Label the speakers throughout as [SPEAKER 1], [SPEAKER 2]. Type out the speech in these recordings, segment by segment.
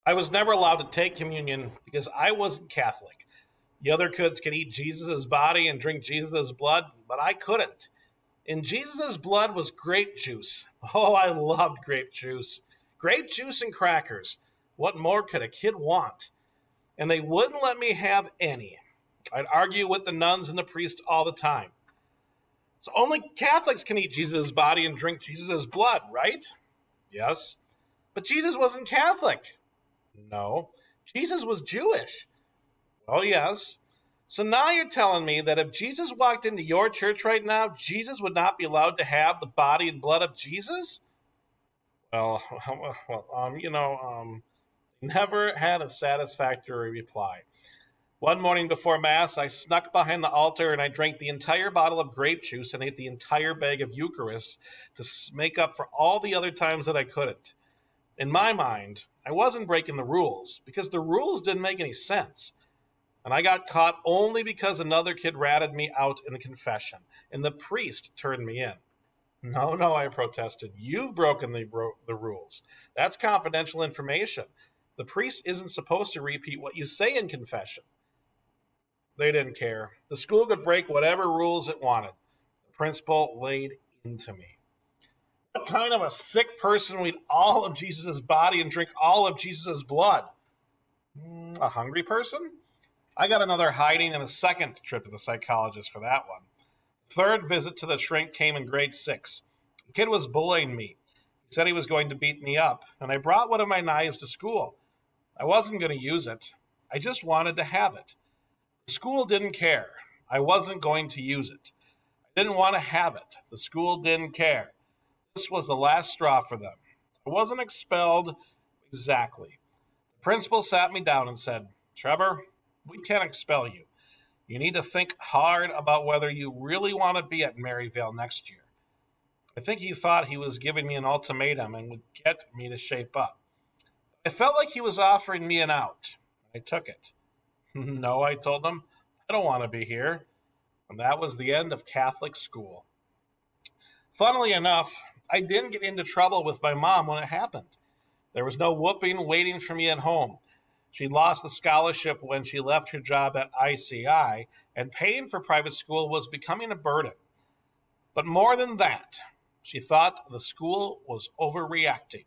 [SPEAKER 1] I was never allowed to take communion because I wasn't Catholic. The other kids could eat Jesus' body and drink Jesus' blood, but I couldn't. In Jesus' blood was grape juice. Oh, I loved grape juice. Grape juice and crackers. What more could a kid want? And they wouldn't let me have any. I'd argue with the nuns and the priest all the time. So only Catholics can eat Jesus' body and drink Jesus' blood, right? Yes. But Jesus wasn't Catholic. No. Jesus was Jewish. Well, yes. So now you're telling me that if Jesus walked into your church right now, Jesus would not be allowed to have the body and blood of Jesus? Well, never had a satisfactory reply. One morning before Mass, I snuck behind the altar and I drank the entire bottle of grape juice and ate the entire bag of Eucharist to make up for all the other times that I couldn't. In my mind, I wasn't breaking the rules because the rules didn't make any sense. And I got caught only because another kid ratted me out in the confession, and the priest turned me in. No, no, I protested. You've broken the rules. That's confidential information. The priest isn't supposed to repeat what you say in confession. They didn't care. The school could break whatever rules it wanted. The principal laid into me. What kind of a sick person would eat all of Jesus' body and drink all of Jesus' blood? A hungry person? I got another hiding and a second trip to the psychologist for that one. Third visit to the shrink came in grade 6. The kid was bullying me. He said he was going to beat me up, and I brought one of my knives to school. I wasn't going to use it. I just wanted to have it. The school didn't care. I wasn't going to use it. I didn't want to have it. The school didn't care. This was the last straw for them. I wasn't expelled exactly. The principal sat me down and said, Trevor, we can't expel you. You need to think hard about whether you really want to be at Maryvale next year. I think he thought he was giving me an ultimatum and would get me to shape up. I felt like he was offering me an out. I took it. No, I told him, I don't want to be here. And that was the end of Catholic school. Funnily enough, I didn't get into trouble with my mom when it happened. There was no whooping waiting for me at home. She lost the scholarship when she left her job at ICI, and paying for private school was becoming a burden. But more than that, she thought the school was overreacting.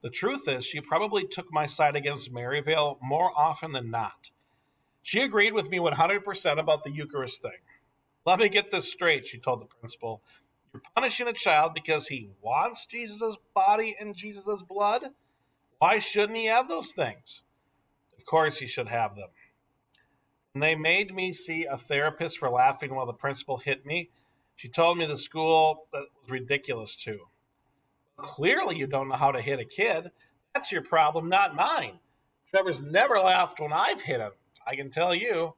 [SPEAKER 1] The truth is, she probably took my side against Maryvale more often than not. She agreed with me 100% about the Eucharist thing. Let me get this straight, she told the principal. You're punishing a child because he wants Jesus' body and Jesus' blood? Why shouldn't he have those things? Of course he should have them. When they made me see a therapist for laughing while the principal hit me, she told me the school that was ridiculous too. Clearly you don't know how to hit a kid. That's your problem, not mine. Trevor's never laughed when I've hit him, I can tell you.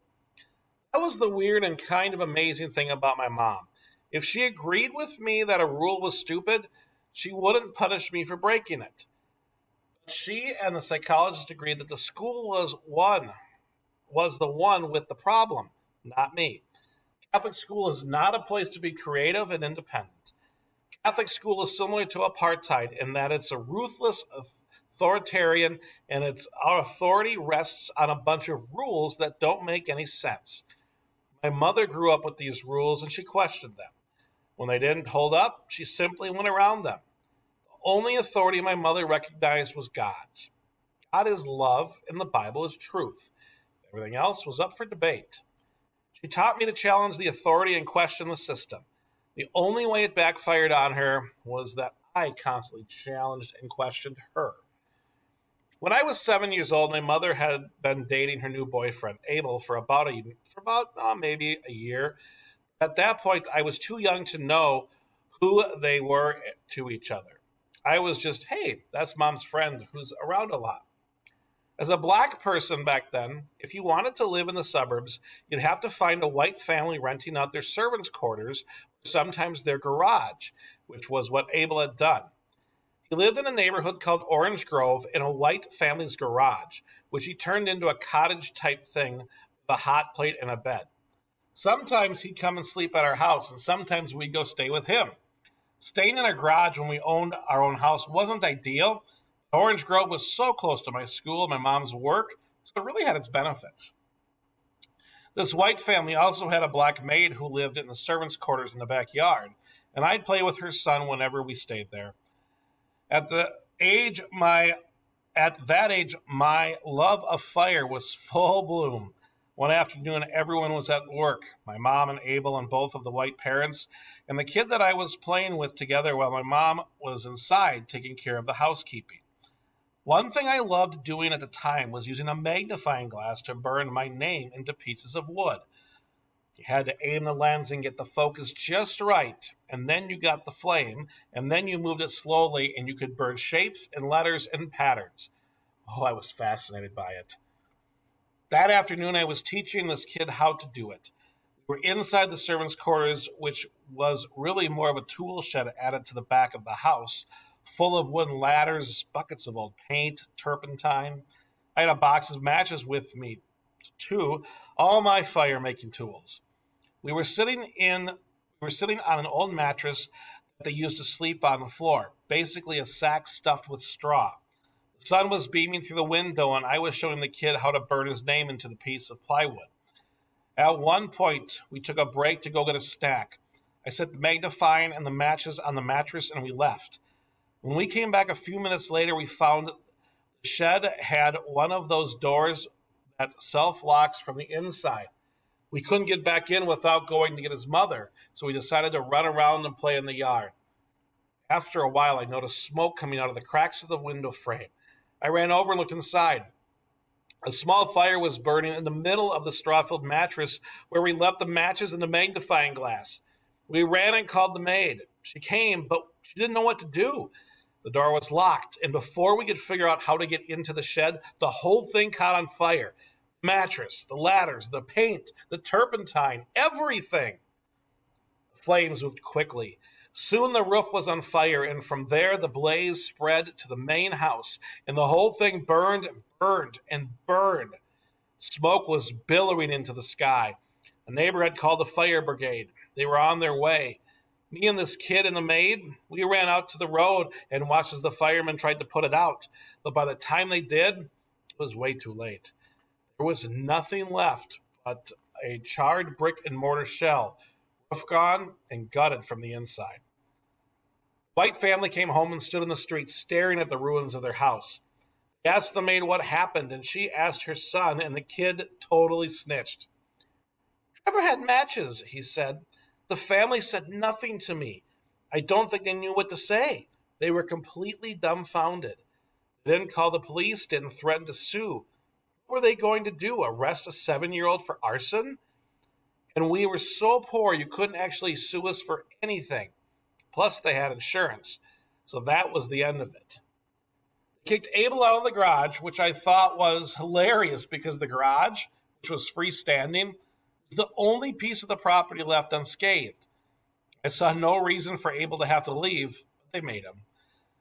[SPEAKER 1] That was the weird and kind of amazing thing about my mom. If she agreed with me that a rule was stupid, she wouldn't punish me for breaking it. She and the psychologist agreed that the school was the one with the problem, not me. Catholic school is not a place to be creative and independent. Catholic school is similar to apartheid in that it's a ruthless authoritarian and its authority rests on a bunch of rules that don't make any sense. My mother grew up with these rules and she questioned them. When they didn't hold up, she simply went around them. The only authority my mother recognized was God's. God is love and the Bible is truth. Everything else was up for debate. She taught me to challenge the authority and question the system. The only way it backfired on her was that I constantly challenged and questioned her. When I was 7 years old, my mother had been dating her new boyfriend, Abel, for about maybe a year. At that point, I was too young to know who they were to each other. I was just, hey, that's mom's friend who's around a lot. As a black person back then, if you wanted to live in the suburbs, you'd have to find a white family renting out their servants' quarters, sometimes their garage, which was what Abel had done. He lived in a neighborhood called Orange Grove in a white family's garage, which he turned into a cottage type thing with a hot plate and a bed. Sometimes he'd come and sleep at our house, and sometimes we'd go stay with him. Staying in a garage when we owned our own house wasn't ideal. Orange Grove was so close to my school and my mom's work, so it really had its benefits. This white family also had a black maid who lived in the servants' quarters in the backyard, and I'd play with her son whenever we stayed there. At the age my at that age, my love of fire was full bloom. One afternoon, everyone was at work, my mom and Abel and both of the white parents, and the kid that I was playing with together while my mom was inside taking care of the housekeeping. One thing I loved doing at the time was using a magnifying glass to burn my name into pieces of wood. You had to aim the lens and get the focus just right, and then you got the flame, and then you moved it slowly, and you could burn shapes and letters and patterns. Oh, I was fascinated by it. That afternoon, I was teaching this kid how to do it. We were inside the servants' quarters, which was really more of a tool shed added to the back of the house, full of wooden ladders, buckets of old paint, turpentine. I had a box of matches with me, too, all my fire making tools. We were sitting on an old mattress that they used to sleep on the floor, basically a sack stuffed with straw. The sun was beaming through the window, and I was showing the kid how to burn his name into the piece of plywood. At one point, we took a break to go get a snack. I set the magnifying and the matches on the mattress, and we left. When we came back a few minutes later, we found the shed had one of those doors that self-locks from the inside. We couldn't get back in without going to get his mother, so we decided to run around and play in the yard. After a while, I noticed smoke coming out of the cracks of the window frame. I ran over and looked inside. A small fire was burning in the middle of the straw-filled mattress where we left the matches and the magnifying glass. We ran and called the maid. She came, but she didn't know what to do. The door was locked, and before we could figure out how to get into the shed, the whole thing caught on fire. The mattress, the ladders, the paint, the turpentine, everything. The flames moved quickly. Soon the roof was on fire, and from there the blaze spread to the main house, and the whole thing burned and burned and burned. Smoke was billowing into the sky. A neighbor had called the fire brigade. They were on their way. Me and this kid and the maid, we ran out to the road and watched as the firemen tried to put it out. But by the time they did, it was way too late. There was nothing left but a charred brick and mortar shell, roof gone and gutted from the inside. The white family came home and stood in the street staring at the ruins of their house. They asked the maid what happened, and she asked her son, and the kid totally snitched. "Trevor had matches," he said. "The family said nothing to me. I don't think they knew what to say. They were completely dumbfounded. They didn't call the police, didn't threaten to sue. What were they going to do, arrest a 7-year-old for arson? And we were so poor you couldn't actually sue us for anything. Plus, they had insurance. So that was the end of it." Kicked Abel out of the garage, which I thought was hilarious because the garage, which was freestanding, was the only piece of the property left unscathed. I saw no reason for Abel to have to leave, but they made him.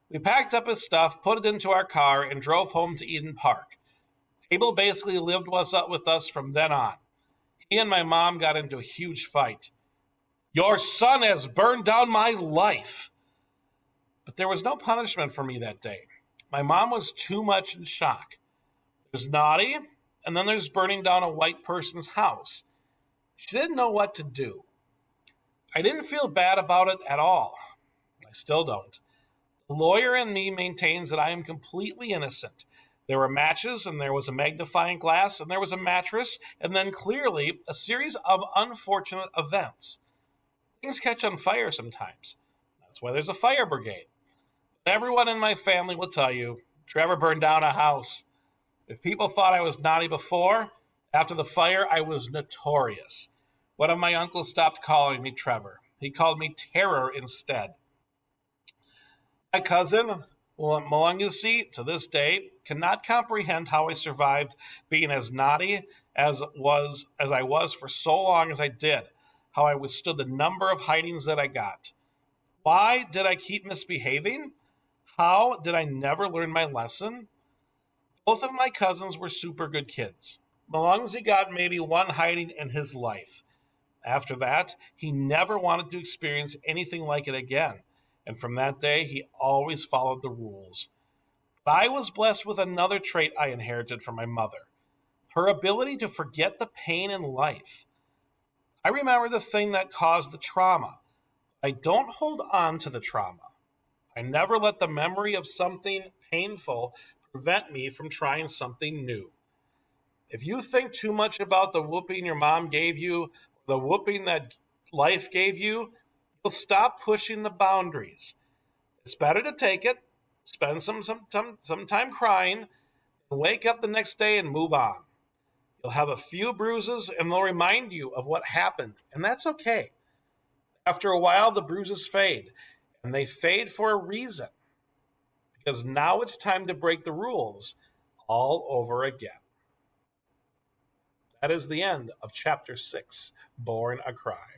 [SPEAKER 1] We packed up his stuff, put it into our car, and drove home to Eden Park. Abel basically lived with us from then on. He and my mom got into a huge fight. "Your son has burned down my life." But there was no punishment for me that day. My mom was too much in shock. There's naughty, and then there's burning down a white person's house. She didn't know what to do. I didn't feel bad about it at all. I still don't. The lawyer in me maintains that I am completely innocent. There were matches, and there was a magnifying glass, and there was a mattress, and then clearly a series of unfortunate events. Things catch on fire sometimes. That's why there's a fire brigade. Everyone in my family will tell you, Trevor burned down a house. If people thought I was naughty before, after the fire, I was notorious. One of my uncles stopped calling me Trevor. He called me Terror instead. My cousin, Malungusi, to this day, cannot comprehend how I survived being as naughty as I was for so long as I did, how I withstood the number of hidings that I got. Why did I keep misbehaving? How did I never learn my lesson? Both of my cousins were super good kids. Malungsi got maybe one hiding in his life. After that, he never wanted to experience anything like it again. And from that day, he always followed the rules. But I was blessed with another trait I inherited from my mother, her ability to forget the pain in life. I remember the thing that caused the trauma. I don't hold on to the trauma. I never let the memory of something painful prevent me from trying something new. If you think too much about the whooping your mom gave you, the whooping that life gave you, you'll stop pushing the boundaries. It's better to take it, spend some time crying, and wake up the next day and move on. You'll have a few bruises and they'll remind you of what happened, and that's okay. After a while, the bruises fade, and they fade for a reason, because now it's time to break the rules all over again. That is the end of chapter 6, Born a Cry.